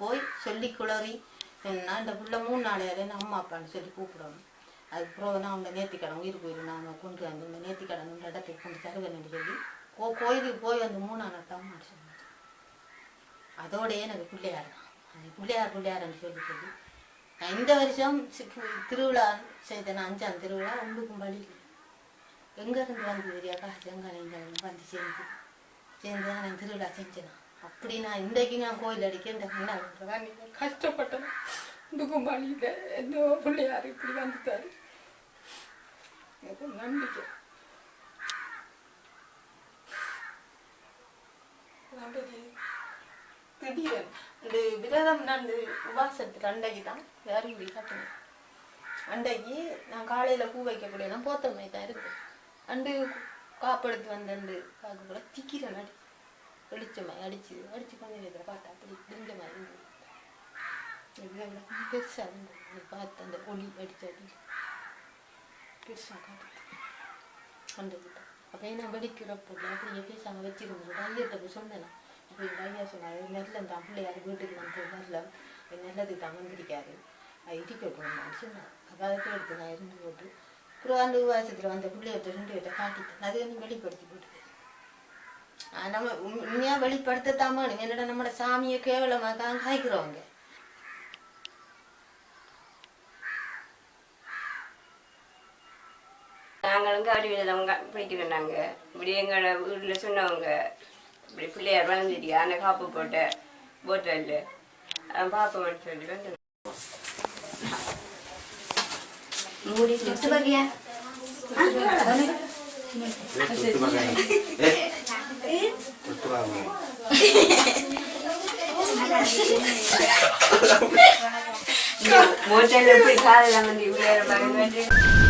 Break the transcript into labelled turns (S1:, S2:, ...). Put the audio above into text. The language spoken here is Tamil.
S1: போய் சொல்லி குளறி சொன்னால் இந்த பிள்ளை 3 நாளையாலே அம்மா அப்பான்னு சொல்லி கூப்பிடணும். அதுக்கப்புறம் நான் அவங்க நேர்த்திக்கடன் உயிர் போயிடும் நான் கொண்டு வந்து இந்த நேர்த்திக்கடன் இடத்துக்கு கொண்டு தருவேன்னு சொல்லி கோயிலுக்கு போய் அந்த 3ஆம் நாள் தான் சொன்னேன். அதோடையே எனக்கு பிள்ளையார் தான் அது பிள்ளையார்னு சொல்லி நான் இந்த வருஷம் திருவிழா செய்தேன். 5ஆம் திருவிழா ஒன்றுக்கும் வழி எங்கேருந்து வந்து தெரியா காசு எங்கே வந்து சேர்ந்து நான் திருவிழா செஞ்சேன். அப்படி நான் இன்றைக்கு நான் கோயில் அடிக்க இந்த கண்ணாதான் நீங்கள் கஷ்டப்பட்டேன். ஒன்றுக்கும் வழியில் எந்த பிள்ளையார் இப்படி வந்துட்டாரு எனக்கு நம்பிக்கை. திடீரென் இந்த விரதம் நான் உபாசத்துக்கு அண்டைக்கு தான் வேறு இப்படி கட்டணும். அண்டைக்கு நான் காலையில் பூ வைக்கக்கூடியதான் போத்தல் மாதிரி தான் இருக்குது. அண்டு காப்படுத்து வந்தண்டு பார்க்க கூட திக்கிறேன் அடி வெளிச்சமாய் அடிச்சு கொஞ்சம் இருக்கிற பார்த்தா அப்படி திங்க மாதிரி இருந்தது. பெருசாக இருந்தது பார்த்து அந்த ஒளி அடிச்சு பெருசாக காட்டு வந்ததுட்டேன். அப்போ நான் வெடிக்கிறப்போ அப்படியே பேசாமல் வச்சுருந்தேன். ஐயர்கிட்ட போய் சொன்னேன். இப்படி ஐயா சொன்னார் நெல்ல தான் பிள்ளையார் வீட்டுக்கு வந்து நல்லதுக்கு தான் வந்திருக்காரு அது இடிக்கட்டும்னு சொன்னார். அப்போ அதுக்கு எடுத்து நான் இருந்து போட்டு அப்புறம் அந்த உபவாசத்தில் வந்த பிள்ளைகிட்ட 2 பேர்ட்ட காட்டிட்டேன். அது வந்து வெளிப்படுத்தி போட்டுது. நம்ம உண்மையாக வெளிப்படுத்தத்தாம என்னடா நம்மளோட சாமியை கேவலமாக தான் காய்க்கிறவங்க.
S2: நாங்களும் காடி வீதம் பிடிக்கிறோம். நாங்கள் இப்படி எங்களோட வீட்டில் சொன்னவங்க இப்படி பிள்ளையார் வளர்ந்துட்டு அந்த காப்பு போட்ட போட்டல் பார்ப்போம்னு சொல்லி வந்து மூடி சுட்டு வகையா மோட்டல் எப்படி காலையில் வந்து இவ்வளோ